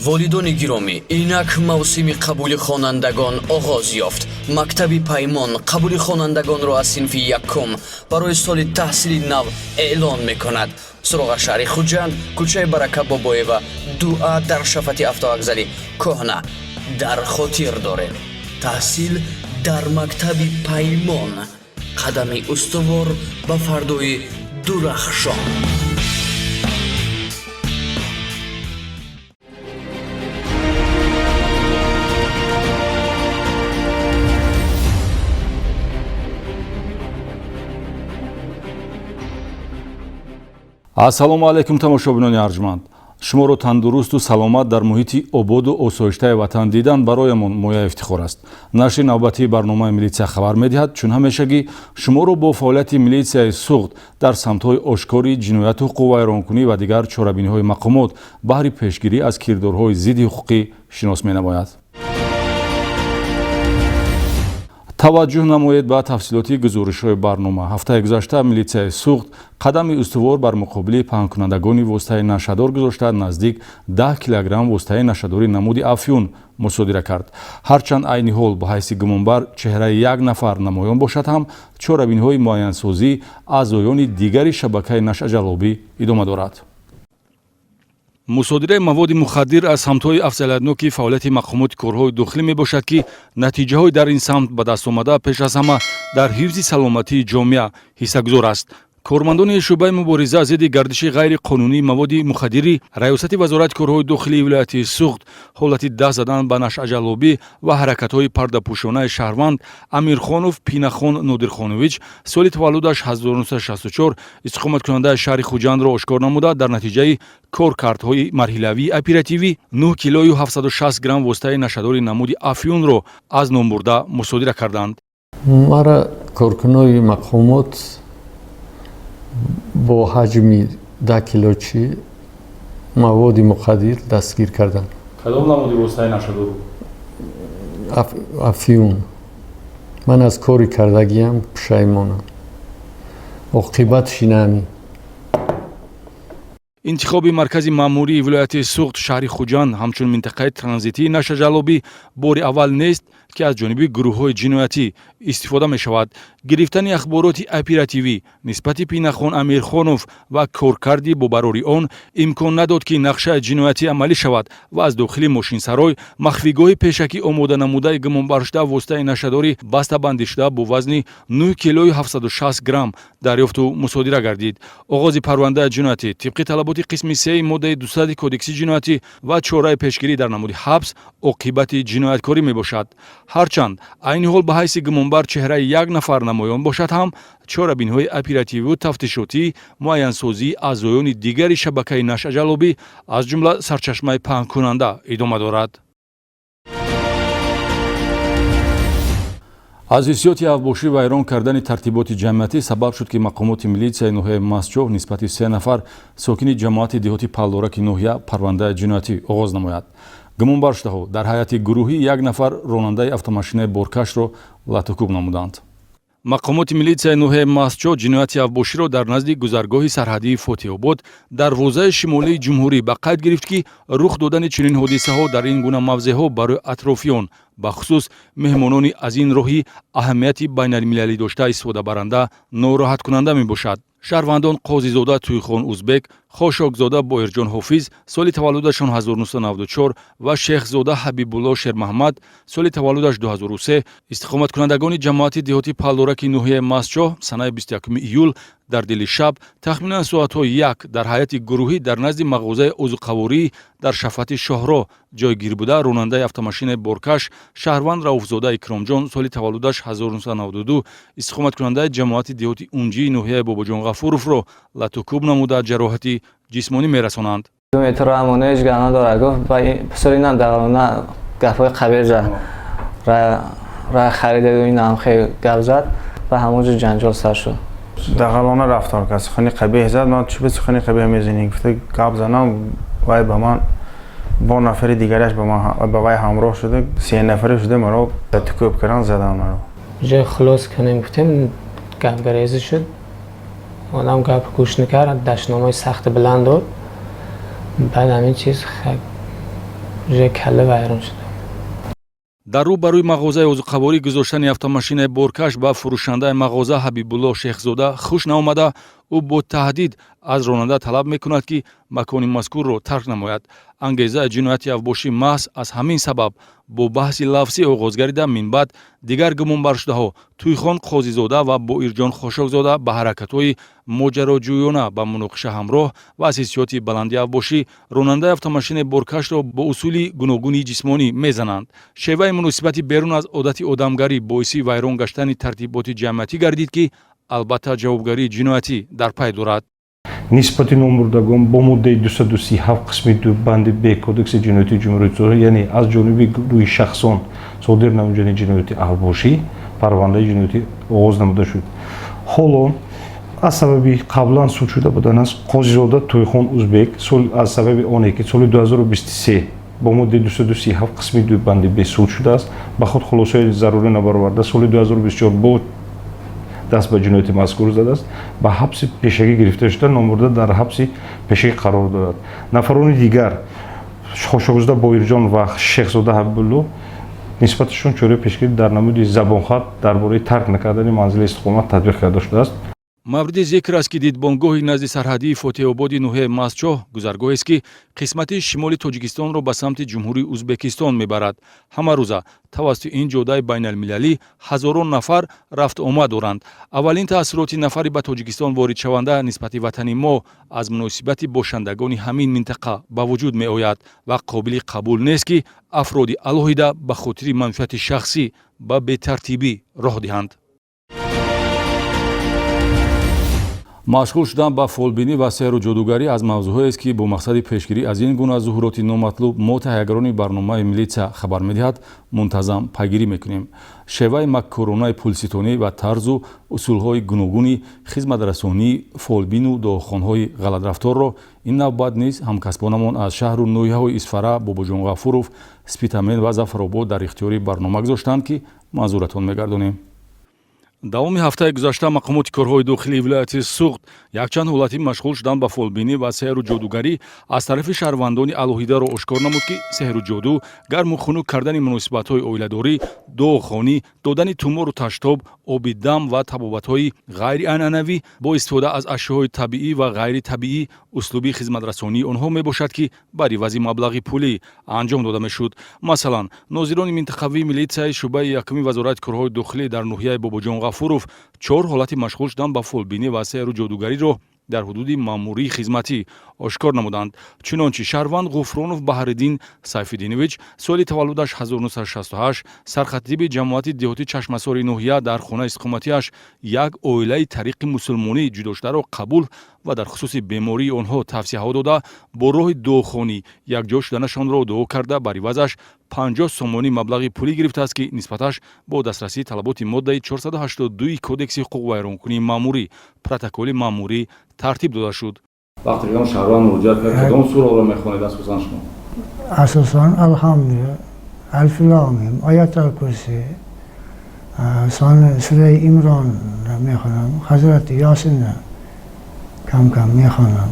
волидони гиромӣ, инак мавсими қабули хонандагон оғоз ёфт. Мактаби Паймон қабули хонандагонро аз синфи якум барои соли таҳсили нав эълон мекунад. суруға шаҳри Хуҷанд, кӯчаи Барака Бобоева 2А дар шафати автовокзали коҳна дар хотир дорем. таҳсил дар мактаби Паймон, қадами устувор ба фардои дурахшон. ассалому алайкум тамошобинони арҷманд, шуморо тандурусту саломат дар муҳити ободу осоиштаи ватан дидан бароямон моя ифтихор аст. нашри навбатии барномаи милитсия хабар медиҳад, чун ҳамешагӣ шуморо бо фаъолияти милитсияи суғд дар самтҳои ошкори ҷинояту ҳуқуқвайронкунӣ ва дигар чорабиниҳои мақомот баҳри пешгирӣ аз кирдорҳои зидди ҳуқуқӣ шинос менамояд. таваҷҷӯҳ намоед ба тафсилоти гузоришҳои барнома. ҳафтаи гузашта милитсияи суғд қадами устувор бар муқобили паҳнкунандагони воситаи нашадор гузошта наздик 10 килограмм воситаи нашадори намуди афюн мусодира кард. ҳарчанд айни ҳол ба ҳайси гумонбар чеҳраи як нафар намоён бошад ҳам, чорабиниҳои муайянсозӣ аъзоёни дигари шабакаи нашъаҷалобӣ идома дорад. мусодираи маводи мухаддир аз самтҳои афзалиятноки фаъолияти мақомоти корҳои дохилӣ мебошад, ки натиҷаҳои дар ин самт ба дастомада пеш аз ҳама дар ҳифзи саломатии ҷомеа ҳиссагузор аст. кормандони шӯъбаи мубориза зидди гардиши ғайриқонунии маводи мухаддирӣ раёсати вазорати корҳои дохилии вилояти суғд ҳолати даст задан ба нашъаҷалобӣ ва ҳаракатҳои пардапӯшонаи шаҳрванд Амирхонов Пинахон Нодирхонович соли таваллудаш 1964 истиқоматкунандаи шаҳри Хуҷандро ошкор намуда, дар натиҷаи коркардҳои марҳилавии оперативӣ 9 килою 760 грамм воситаи нашадори намуди афюнро аз номбурда мусодира карданд. мара коркунои мақомот бо ҳаҷми 10 килочи маводи мухаддир дастгир карданд. кадом намуди воситаи нашадор? афюн. ман аз кори кардагиам пушаймонам. оқибатши намӣ. интихоби маркази маъмурии вилояти суғд шаҳри Хуҷанд ҳамчун минтақаи транзитии нашъаҷалобӣ бори аввал нест, ки аз ҷониби гурӯҳҳои ҷиноятӣ истифода мешавад. гирифтани ахбороти оперативӣ нисбати Пинахон Амирхонов ва коркарди бо барори он имкон надод, ки нақшаи ҷиноятӣ амалӣ шавад ва аз дохили мошинсарой махфигоҳи пешакӣ омода намудаи гумонбаршуда воситаи нашадори бастабандишуда бо вазни 9 килою 760 грамм дарёфту мусодира гардид. оғози парвандаи ҷиноятӣ тибқи талаботи қисми 3 моддаи 200 кодекси ҷиноятӣ ва чораи пешгирӣ дар намуди ҳабс оқибати ҷинояткорӣ мебошад. ҳарчанд айни ҳол ба ҳайси гумонбар чеҳраи як нафар намоён бошад ҳам, чорабиниҳои оператививу тафтишотӣ муайянсозии аъзоёни дигари шабакаи нашъаҷалобӣ аз ҷумла сарчашмаи паҳнкунанда идома дорад. аз ҳиссиёти авбошӣ вайрон кардани тартиботи ҷамъиятӣ сабаб шуд, ки мақомоти милитсияи ноҳияи Масчоҳ нисбати 3 нафар сокини ҷамоати деҳоти Палдораки ноҳия парвандаи ҷиноятӣ оғоз намояд. гумонбаршудаҳо дар ҳайати гурӯҳӣ як нафар ронандаи автомошинаи боркашро латукуб намуданд. мақомоти милитсияи ноҳияи Масчоҳ ҷинояти авбоширо дар назди гузаргоҳи сарҳадии Фотиҳобод дар возаи шимолии ҷумҳурӣ ба қайд гирифт, ки рух додани чунин ҳодисаҳо дар ин гуна мавзеъҳо барои атрофиён, бахусус меҳмонони аз ин роҳи аҳамияти байналмилалӣ дошта истифодабаранда нороҳаткунанда мебошад. шаҳрвандон Қозизода Тӯйхон Узбек, Хошокзода Боирҷон Ҳофиз соли таваллудашон 1994 ва Шехзода Ҳабибулло Шермаҳмад соли таваллудаш 2003 истиқоматкунандагони ҷамоати деҳоти Палдораки ноҳияи Масчоҳ санаи 21 июл дар дили шаб тахминан соатҳои 1 дар ҳайати гурӯҳӣ дар назди мағозаи озуқаворӣ дар шафати Шоҳроҳ ҷойгир буда ронандаи автомошинаи боркаш шаҳрванд Рауфзода Икромҷон соли таваллудаш 1992 истиқоматкунандаи ҷамоати деҳоти Унҷии ноҳияи Бобоҷон Ғафуровро латукуб намуда ҷароҳати ҷисмонӣ мерасонанд. метроамонеж гана дора гуфт ба писаринам дағалона гафҳои қабил зад рай харидаду инам хеле гап зад ва ҳамонҷо ҷанҷол сар шуд. дағалона рафтор кард, сухани қабеҳ зад. ман чӯ сухани қабеҳ мезанӣ гуфта гап занам. вай ба ман бо нафари дигараш ба вай ҳамроҳ шуда 3 нафаре шуда маро латукуб кардан задан маро. ҷои хулос кунем гуфтем гапгарезӣ шуд. одам гап гӯш накард, дашномаи сахти биланд дод. баъд ҳамин чиз روی کله ویران شده. дар рӯ ба рӯи мағозаи озуқаворӣ гузоштани автомошинаи боркаш ба фурӯшандаи мағоза ҳабибулло шехзода хуш наомада, ӯ бо таҳдид аз ронанда талаб мекунад ки макони мазкурро тарк намояд. ангезаи ҷинояти авбошӣ маҳз аз ҳамин сабаб бо баҳси лафзӣ оғоз гардида, минбаъд дигар гумонбаршудаҳо Туйхон Қозизода ва Боирҷон Хошокзода ба ҳаракатҳои моҷароҷӯёна ба муноқиша ҳамроҳ ва аз ҳиссиёти баланди авбошӣ ронандаи автомошини боркашро бо усули гуногуни ҷисмонӣ мезананд. шеваи муносибати берун аз одати одамгарӣ боиси вайрон гаштани тартиботи ҷамъиятӣ гардид ки албатта ҷавобгарии ҷиноятӣ дар пай дорад. нисбати номбурдагон бо моддаи 237 қисми 2 банди б кодекси ҷинояти ҷумҳурiyati Ҷумҳурии яъне аз ҷониби гурӯҳи шахсон содир намуҷани ҷинояти авбошӣ парвандаи ҷиноятӣ оғоз намуда шуд. ҳоло аз сабаби қаблан суд шуда буданаш Қозизода Тӯйхон Узбек аз сабаби оне ки соли 2023 бо моддаи 237 қисми 2 банди б суд шудааст, ба худ хулосаи зарурӣ набароварда соли 2024 бо даст ба ҷинояти мазкур задааст, ба ҳабси пешагӣ гирифта шуда номбурда дар ҳабси пешагӣ қарор дорад. нафарони дигар Хошокзода Боирҷон ва Шехзода Ҳабибулло нисбаташон чораи пешгирӣ дар намуди забонхат дар бораи тарк накардани манзили истиқомат татбиқ карда шудааст. мавриди зикр аст ки дидбонгоҳи назди сарҳадии фотеҳободи ноҳияи Масчоҳ гузаргоҳест ки қисмати шимоли Тоҷикистонро ба самти ҷумҳурии Узбекистон мебарад. ҳамарӯза тавассути ин ҷодаи байналмилалӣ ҳазорон нафар рафту омад доранд. аввалин таъссуроти нафари ба Тоҷикистон воридшаванда нисбати ватани мо аз муносибати бошандагони ҳамин минтақа ба вуҷуд меояд ва қобили қабул нест ки афроди алоҳида ба хотири манфиати шахсӣ ба бетартибӣ роҳ диҳанд. машғул шудан ба фолбинӣ ва сеҳру ҷодугарӣ аз мавзӯъҳоест ки бо мақсади пешгирӣ аз ин гуна зуҳуроти номатлуб мо таҳиягарони барномаи милитсия хабар медиҳад мунтазам пайгирӣ мекунем. шеваи маккоронаи пулситонӣ ва тарзу усулҳои гуногуни хизматрасонии фолбину доғхонҳои ғалатрафторро ин навбат низ ҳамкасбонамон аз шаҳру ноҳияҳои Исфара, Бобоҷон Ғафуров, Спитамен ва Зафаробод дар ихтиёри барнома гузоштанд ки манзуратон мегардонем. давоми ҳафтаи гузашта мақомоти корҳои дохилии вилояти Суғд якчанд ҳолати машғул шудан ба фолбинӣ ва сеҳру ҷодугарӣ аз тарафи шаҳрвандони алоҳидаро ошкор намуд ки сеҳру ҷоду гарму хунук кардани муносибатҳои оиладорӣ, доғхонӣ, додани тумору таштоб, оби дам ва табобатҳои ғайрианъанавӣ бо истифода аз ашёҳои табиӣ ва ғайритабиӣ услуби хизматрасонии онҳо мебошад ки бар ивази маблағи пулӣ анҷом дода мешуд. масалан нозирони минтақавии милитсияи шуъбаи якуми вазорати корҳои дохилӣ дар ноҳияи Бобоҷон Ғафуров 4 ҳолати машғул шудан ба фолбинӣ ва сеҳру ҷодугариро дар ҳудуди маъмурии хизматӣ ошкор намуданд. чунончи шаҳрванд Ғуфронов Баҳриддин Сайфиддинович соли таваллудаш 1968 сархатиби ҷамоати деҳоти Чашмасори ноҳия дар хонаи иstiqomatиаш як оилаи тариқи мусулмонӣ ҷудошударо қабул ва дар хусуси бемории онҳо тавсияҳо дода бо роҳи доғхонӣ якҷо шуданашонро дуо карда бар ивазаш 50 сомонӣ маблағи пулӣ гирифтааст ки нисбаташ бо дастрасии талаботи моддаи 482 кодекси ҳуқуқ вайронкунии маъмурӣ протоколи маъмурӣ тартиб дода шуд. вақте ки шаҳрванд муроҷиат кард кадом сураҳоро мехонед асосан шумо? اساساً الحمد الف لام آیت الکرسی سوره عمران میخوانم حضرت یاسین کم کم میخوانم.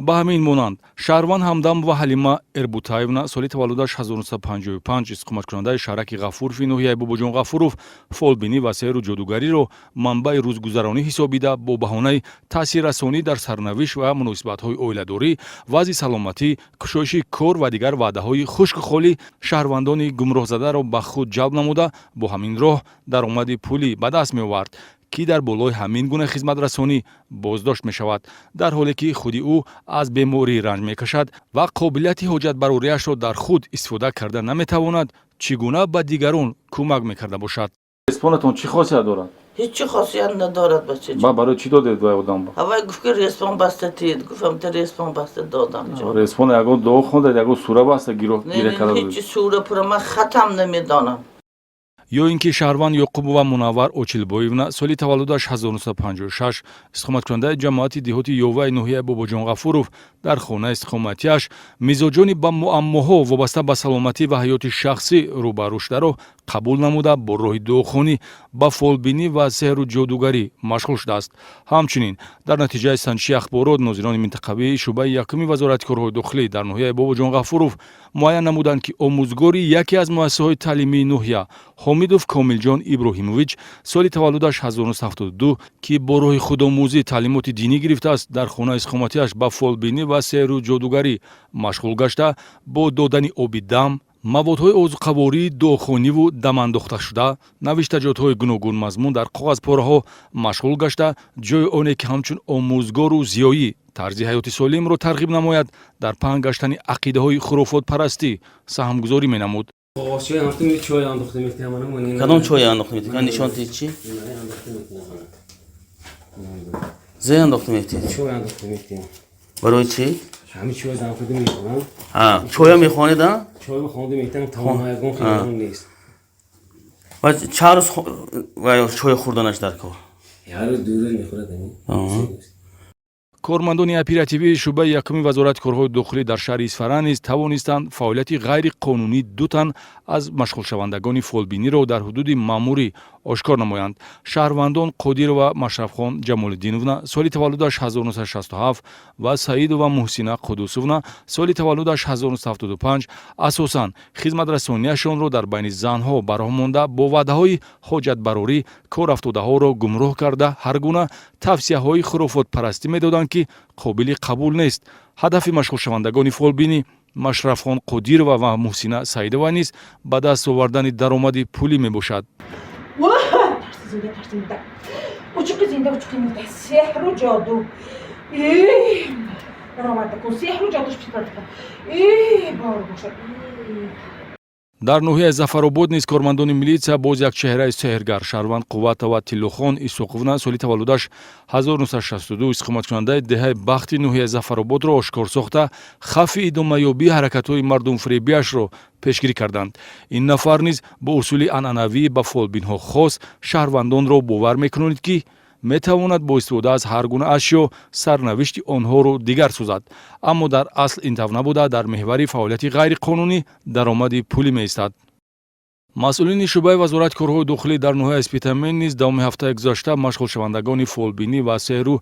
ба ҳамин монанд шаҳрванд ҳамдам ва ҳалима эрбутаевна соли таваллудаш 1955 истиқоматкунандаи шаҳраки ғафурови ноҳияи Бобоҷон Ғафуров фолбинӣ ва сеҳру ҷодугариро манбаи рӯзгузаронӣ ҳисобида бо баҳонаи таъсиррасонӣ дар сарнавишт ва муносибатҳои оиладорӣ, вазъи саломатӣ, кушоиши кор ва дигар ваъдаҳои хушку холӣ шаҳрвандони гумроҳзадаро ба худ ҷалб намуда бо ҳамин роҳ даромади пулӣ ба даст меовард ки дар болои ҳамин гуна хизматрасонӣ боздошт мешавад, дар ҳоле ки худи ӯ аз беморӣ ранҷ мекашад ва қобилияти ҳоҷатбарориашро дар худ истифода карда наметавонад, чӣ гуна ба дигарон кӯмак мекарда бошад. респонатон чӣ хосият дорад? هیچی خاصیت ندارد بچه ба барои чӣ додед вай одам? هوای گفت که ریسپان بسته تید گفتم تا ریسپان بسته دادم جان респон ягон доғ хондед, ягон сура баста гироҳ гиря карда نه هیچی سوره پر من ختم نمیدانم. ё ин ки шаҳрванд Ёқубова Мунаввар Очилбоевна соли таваллудаш 1956 истиқоматкунандаи ҷамоати деҳоти Ёваи ноҳияи Бобоҷон Ғафуров дар хонаи истиқоматиаш мизоҷони ба муаммоҳо вобаста ба саломатӣ ва ҳаёти шахсӣ рӯбарӯ шударо қабул намуда бо роҳи дуохонӣ ба фолбинӣ ва сеҳру ҷодугарӣ машғул шудааст. ҳамчунин дар натиҷаи санҷиши ахборот нозирони минтақавии шуъбаи якуми вазорати корҳои дохилӣ дар ноҳияи Бобоҷон Ғафуров муайян намуданд, ки омӯзгори яке аз муассисаҳои таълимии ноҳия Ҳомидов Комилҷон Иброҳимович соли таваллудаш 1972 ки бо роҳи худомӯзӣ таълимоти динӣ гирифтааст, дар хонаи иқоматиаш ба фолбинӣ ва сеҳру ҷодугарӣ машғул гашта бо додани оби дам, маводҳои озуқавории дуохониву дамандохташуда, навиштаҷотҳои гуногун мазмун дар коғазпораҳо машғул гашта, ҷои оне ки ҳамчун омӯзгору зиёӣ тарзи ҳаёти солимро тарғиб намояд, дар паҳн гаштани ақидаҳои хурофотпарастӣ саҳмгузорӣ менамуд. کدام چای انداخته میتید؟ که نشان دهید چی؟ زی انداخته میتید؟ چای انداخته میتیم. برای چی؟ همین چای انداخته میکنم. چای میخوانید؟ چای خونده میتونم تمام هایگان خیلی نیست. و چند روز چای خوردنش در کار؟ یه روز دو روز میخوره دنی. کارمندان اپراتیوی شعبه یکمی وزارت کارهای داخلی در شهر اصفهان نیز توانستند فعالیت غیر قانونی دو تن از مشغول شوندگان فولبینی را در حدود ماموری آشکار نمایند. شهروندان قادر و مشرفخان جمالالدینونا سال تولدش 1967 و سعید و محسنه قدوسونا سال تولدش 1975 اساساً خدمت رسانیشان را در بین زنها براه مانده با وعده‌های حاجت براری کار افتاده‌ها را گمراه کرده هر گونه توصیه‌های خرافات پرستی می‌دادند که قابل قبول نیست. هدف مشغول شوندگان فولبینی مشرفخان قادر و محسنه سعیدова نیز به دست آوردن درآمد پولی میباشد. Uçuk izinde uçuk imide sehru cadı. Ramada kun sehru cadı şpitatka. Бар бошад. дар ноҳияи Зафаробод низ кормандони милитсия боз як чеҳраи сеҳргар Шарванд Қувватова Тиллохон Исоқовна соли таваллудаш 1962 иқоматкунандаи деҳаи Бахти ноҳияи Зафарободро ошкор сохта хавфи идомаёбии ҳаракатҳои мардумфуребиашро пешгирӣ карданд. Ин нафар низ бо усули анъанавӣ ба фолбинҳо хос шаҳрвандонро бовар мекунонид, ки метавонад бо истифода аз ҳар гуна ашё сарнавишти онҳоро дигар созад, аммо дар асл ин тавр набуда дар меҳвари фаъолияти ғайриқонунӣ даромади пулӣ меистад. масъулини шуъбаи вазорати корҳои дохилӣ дар ноҳияи Спитамен низ давоми ҳафтаи гузашта машғулшавандагони фолбинӣ ва сеҳру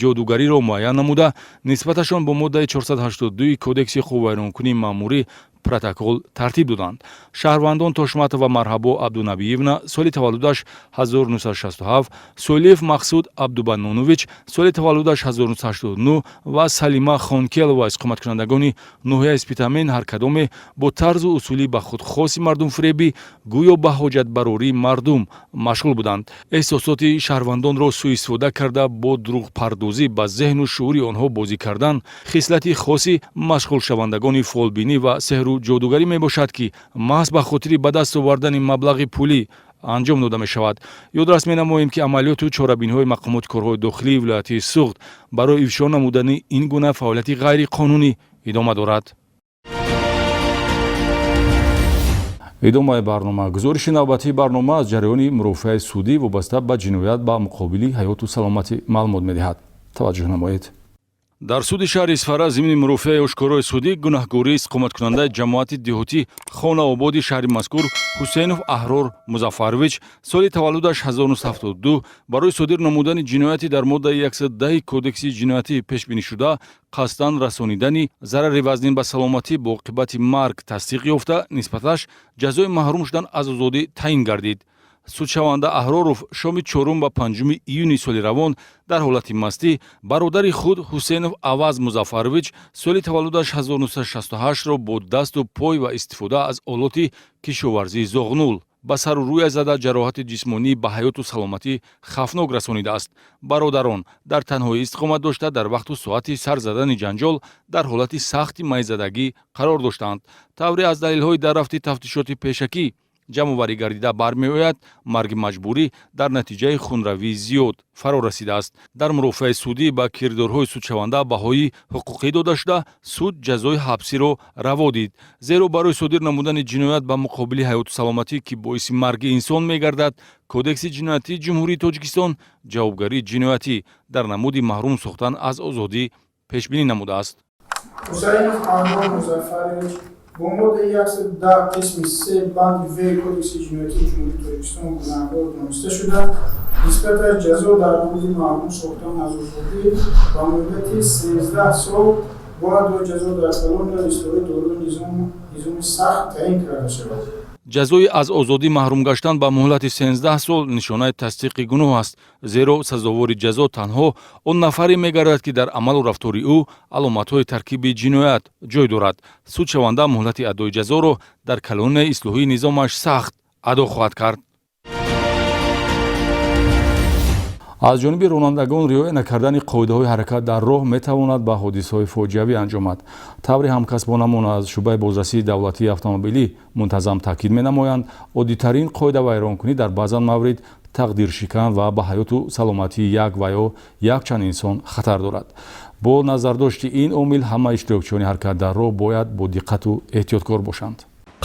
ҷодугариро муайян намуда нисбаташон бо моддаи 482 кодекси қувваи маъмурӣ протокол тартиб доданд. шаҳрвандон Тошматова Марҳабо Абдунабиевна соли таваллудаш 1967, Солиев Мақсуд Абдубанонович соли таваллудаш 1989 ва Салима Хонкелова иқоматкунандагони ноҳияи Спитамен ҳар кадоме бо тарзу усули ба худ хоси мардумфуребӣ гӯё ба ҳоҷатбарории мардум машғул буданд. эҳсосоти шаҳрвандонро сӯистифода карда бо дурӯғпардозӣ ба зеҳну шуури онҳо бозӣ кардан хислати хоси машғулшавандагони фолбинӣ ва сеҳру ҷодугарӣ мебошад, ки маҳз ба хотири ба даст овардани маблағи пулӣ анҷом дода мешавад. ёдрас менамоем, ки амалиёту чорабинҳои мақомоти корҳои дохилии вилояти Суғд барои ифшо намудани ин гуна фаъолияти ғайриқонунӣ идома дорад. идомаи барнома. гузориши навбатии барнома аз ҷараёни мурофиаи судӣ вобаста ба ҷиноят ба муқобили ҳаёту саломатӣ маълумот медиҳад. таваҷҷӯҳ намоед. дар суди шаҳри Исфара зимини мурофиаи ошкорои судӣ гунаҳгории иқоматкунандаи ҷамоати деҳотӣ хонаободи шаҳри мазкур Ҳусейнов Аҳрор Музаффарович соли таваллудаш 1972 барои содир намудани ҷинояти дар моддаи 110 кодекси ҷиноятӣ пешбинишуда қасдан расонидани зарари вазнин ба саломатӣ бо оқибати марг тасдиқ ёфта нисбаташ ҷазои маҳрум шудан аз озодӣ таъин гардид. судшаванда Аҳроров шоми 4 ва 5 июни соли равон дар ҳолати мастӣ бародари худ Ҳусейнов Аваз Музаффарович соли таваллудаш 1968ро бо дасту пой ва истифода аз олоти кишоварзии зоғнул ба сару рӯя зада ҷароҳати ҷисмонӣ ба ҳаёту саломатӣ хавфнок расонидааст. бародарон дар танҳоӣ истиқомат дошта дар вақту соати сар задани ҷанҷол дар ҳолати сахти майзадагӣ қарор доштанд. тавре аз далелҳои даррафти тафтишоти пешакӣ ҷамъоварӣ гардида бармеояд, марги маҷбурӣ дар натиҷаи хунравии зиёд фаро расидааст. дар мурофиаи судӣ ба кирдорҳои судшаванда баҳои ҳуқуқӣ дода шуда суд ҷазои ҳабсиро раво дид, зеро барои содир намудани ҷиноят ба муқобили ҳаёту саломатӣ ки боиси марги инсон мегардад кодекси ҷиноятии ҷумҳурии Тоҷикистон ҷавобгарии ҷиноятӣ дар намуди маҳрум сохтан аз озодӣ пешбинӣ намудааст. Ҳусейнов Аҳрор Музаффарович با ماده 110 قسم 3 بند وی کدکس جنایتی جمهوری ترکستان گناهکار دانسته شده نسبت از جزا در مورد مرحوم سلطان نظرخوردی و مدت 13 سال باید با جزا در کلان اصلاح دوران نظام سخت تعیین کرده شود. ҷазои аз озодӣ маҳрум гаштан ба муҳлати 13 сол нишонаи тасдиқи гуноҳ аст, зеро сазовори ҷазо танҳо он нафаре мегардад ки дар амалу рафтори ӯ аломатҳои таркиби ҷиноят ҷой дорад. судшаванда муҳлати адои ҷазоро дар калони ислоҳии низомаш сахт адо хоҳад кард. аз ҷониби ронандагон риоя накардани қоидаҳои ҳаракат дар роҳ метавонад ба ҳодисаҳои фоҷиавӣ анҷомад. табри ҳамкасбонамон аз шуъбаи бозрасии давлатии автомобилӣ мунтазам таъкид менамоянд, оддитарин қоида вайронкунӣ дар баъзан маврид тақдиршикан ва ба ҳаёту саломатии як ва ё якчанд инсон хатар дорад. бо назардошти ин омил ҳама иштирокчиёни ҳаракат дар роҳ бояд бо диққату эҳтиёткор бошанд.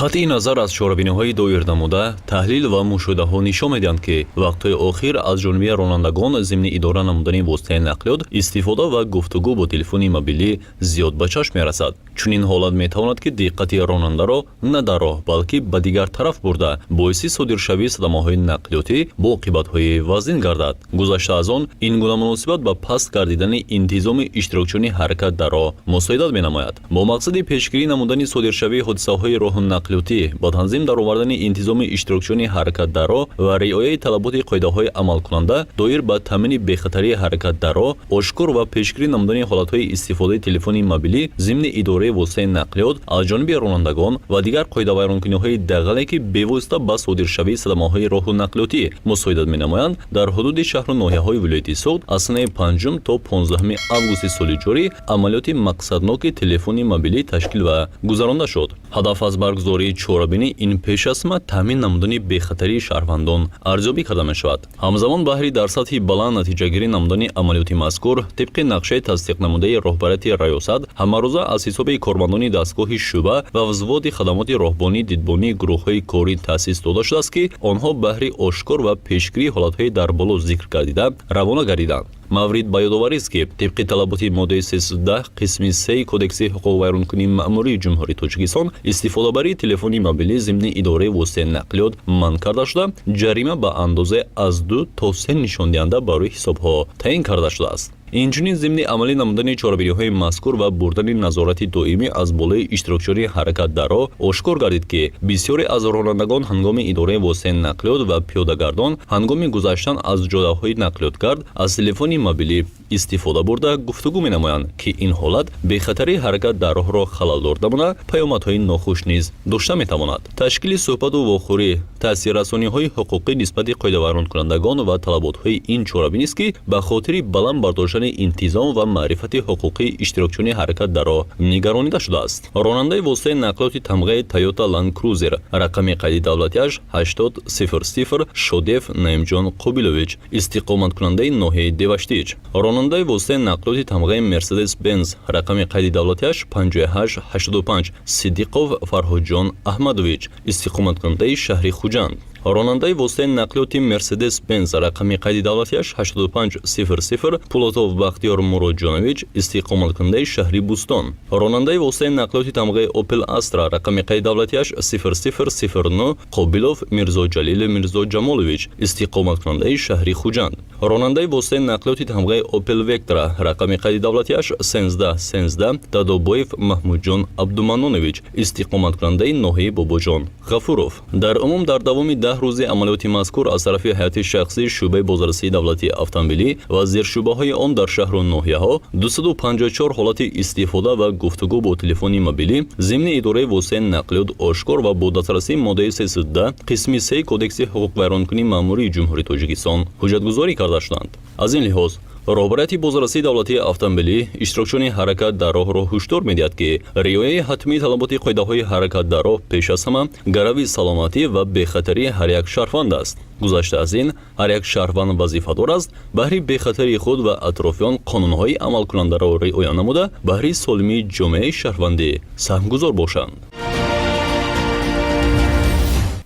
қатъи назар аз чорабиниҳои доир намуда, таҳлил ва мушоҳидаҳо нишон медиҳанд, ки вақтҳои охир аз ҷониби ронандагон зимни идора намудани воситаи нақлиёт истифода ва гуфтугӯ бо телефони мобилӣ зиёд ба чашм мерасад. чунин ҳолат метавонад, ки диққати ронандаро на дар роҳ, балки ба дигар тараф бурда, боиси содиршавии садамаҳои нақлиётӣ бо оқибатҳои вазнин гардад. гузашта аз он, ин гуна муносибат ба паст гардидани интизоми иштирокчиёни ҳаракат дар роҳ мусоидат менамояд. бо мақсади пешгирӣ намудани содиршавии ҳодисаҳои роҳу нақлиётӣ ба танзим даровардани интизоми иштирокчиёни ҳаракат дар роҳ ва риояи талаботи қоидаҳои амалкунанда доир ба таъмини бехатарии ҳаракат дар роҳ, ошкор ва пешгирӣ намудани ҳолатҳои истифодаи телефони мобилӣ зимни идораи воситаи нақлиёт аз ҷониби ронандагон ва дигар қоидавайронкуниҳои дағале, ки бевосита ба содиршавии садамаҳои роҳу нақлиётӣ мусоидат менамоянд, дар ҳудуди шаҳру ноҳияҳои вилояти Суд аз санаи 5 то 15 августи соли ҷорӣ амалиёти мақсадноки телефони мобилӣ ташкил ва гузаронда шуд. ҳадаф аз баргузории чорабинӣ ин пешасма таъмин намудани бехатарии шаҳрвандон арзёбӣ карда мешавад. ҳамзамон баҳри дар сатҳи баланд натиҷагирӣ намудани амалиёти мазкур тибқи нақшаи тасдиқнамудаи роҳбарияти раёсат ҳамарӯза аз ҳисоби кормандони дастгоҳи шӯъба ва взводи хадамоти роҳбонӣ дидбонии гурӯҳҳои корӣ таъсис дода шудааст, ки онҳо баҳри ошкор ва пешгирии ҳолатҳои дар боло зикр гардида равона гардиданд. маврид ба ёдоварист, ки тибқи талаботи моддаи 310 қисми 3 кодекси ҳуқуқвайронкунии маъмурии ҷумҳурии Тоҷикистон истифодабарии телефони мобилӣ зимни идораи воситаи нақлиёт манъ карда шуда, ҷарима ба андозаи аз 2 то 3 нишондиҳанда барои ҳисобҳо таъин карда шудааст. инчунин зимни амалӣ намудани чорабиниҳои мазкур ва бурдани назорати доимӣ аз болои иштирокчиёни ҳаракат дар роҳ ошкор гардид, ки бисёре аз ронандагон ҳангоми идораи воситаи нақлиёт ва пиёдагардон ҳангоми гузаштан аз ҷояҳои нақлиётгард аз телефони мобилӣ истифода бурда гуфтугӯ менамоянд, ки ин ҳолат бехатарии ҳаракат дар роҳро халалдор намуда паёмадҳои нохуш низ дошта метавонад. ташкили суҳбату вохӯрӣ таъсиррасониҳои ҳуқуқӣ нисбати қоидавайронкунандагон ва талаботҳои ин чорабинист, ки ба хотири баланд бардоштани интизом ва маърифати ҳуқуқии иштирокчиёни ҳаракат дар роҳ нигаронида шудааст. ронандаи воситаи нақлиёти тамғаи Toyota Land Cruiser рақами қайди давлатиаш 8000 Шодев Наимҷон Қобилович, истиқоматкунандаи ноҳияи Деваштич. ронандаи воситаи нақлиёти тамғаи Mercedes Benz рақами қайди давлатиаш 5885 Сидиқов Фарҳодҷон Аҳмадович, истиқоматкунандаи шаҳри Хуҷанд. ронандаи воситаи нақлиёти Mercedes Benz рақами қайди давлатиаш 8500 Пулотов Бахтиёр Муроҷонович, истиқоматкунандаи шаҳри Бустон. ронандаи воситаи нақлиёти тамғаи Opel Astra рақами қайди давлатиаш 0009 Қобилов Мирзоҷалил Мирзоҷамолович, истиқоматкунандаи шаҳри Хуҷанд. ронандаи воситаи нақлиёти тамғаи Opel Vectra рақами қайди давлатиаш 1313 Дадобоев Маҳмудҷон Абдуманонович, истиқоматкунандаи ноҳияи Бобоҷон Ғафуров. дар умум дар давоми 10 рӯзи амалиёти мазкур аз тарафи ҳайати шахсии шӯъбаи бозрасии давлатии автомобилӣ ва зершӯъбаҳои он дар шаҳру ноҳияҳо 254 ҳолати истифода ва гуфтугӯ бо телефони мобилӣ зимни идораи воситаи нақлиёт ошкор ва бо дастрасии моддаи 310 қисми 3 кодекси ҳуқуқвайронкунии маъмурии ҷумҳурии Тоҷикистон ҳуҷҷатгузорӣ карда шуданд. аз ин лиҳоз роҳбарияти бозрасии давлатии автомобилӣ иштирокчиёни ҳаракат дар роҳро ҳушдор медиҳад, ки риояи ҳатмии талаботи қоидаҳои ҳаракат дар роҳ пеш аз ҳама гарави саломатӣ ва бехатарии ҳар як шаҳрванд аст. гузашта аз ин, ҳар як шаҳрванд вазифадор аст баҳри бехатарии худ ва атрофиён қонунҳои амалкунандаро риоя намуда баҳри солимии ҷомеаи шаҳрвандӣ саҳмгузор бошанд.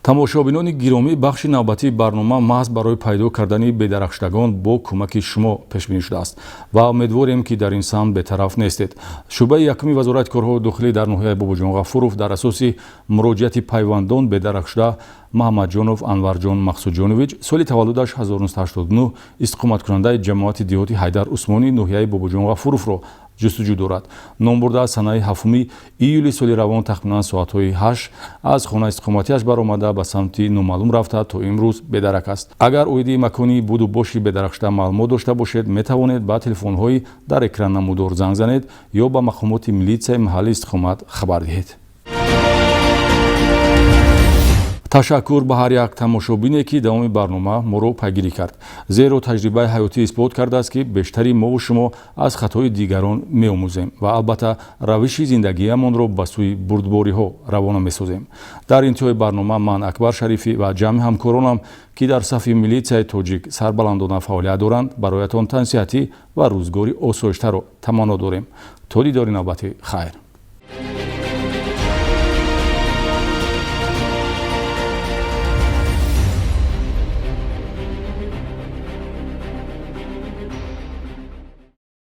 тамошобинони гиромӣ, бахши навбатии барнома маҳз барои пайдо кардани бедарахшдагон бо кӯмаки шумо пешбинӣ шудааст ва умедворем ки дар ин самт бетараф нестед. шӯъбаи якуми вазорати корҳои дохилӣ дар ноҳияи Бобоҷон Ғафуров дар асоси муроҷиати пайвандон бедарахшуда Маҳмадҷонов Анварҷон Мақсудҷонович соли таваллудаш 1989 истиқоматкунандаи ҷамоати диҳоти Ҳайдар Усмонӣ ноҳияи Бобоҷон Ғафуровро ҷустуҷӯ дорад. ном бурда санаи 7 июли соли равон тахминан соатҳои 8 аз хона истиқоматиаш баромада ба самти номаълум рафта то имрӯз бедарак аст. агар оиди макони буду боши бедарахшда маълумот дошта бошед, метавонед ба телефонҳои дар экран намудор занг занед ё ба мақомоти милитсияи маҳаллии истиқомат хабар диҳед. ташаккур ба ҳар як тамошобине ки давоми барнома моро пайгирӣ кард, зеро таҷрибаи ҳаётӣ исбот кардааст ки бештари мову шумо аз хатои дигарон меомӯзем ва албатта равиши зиндагиамонро ба сӯи бурдбориҳо равона месозем. дар интиҳои барнома ман Акбар Шарифӣ ва ҷамъи ҳамкоронам ки дар сафи милитсияи тоҷик сарбаландона фаъолият доранд, бароятон тансиҳатӣ ва рӯзгори осоиштаро таманно дорем. то дидори навбати хайр.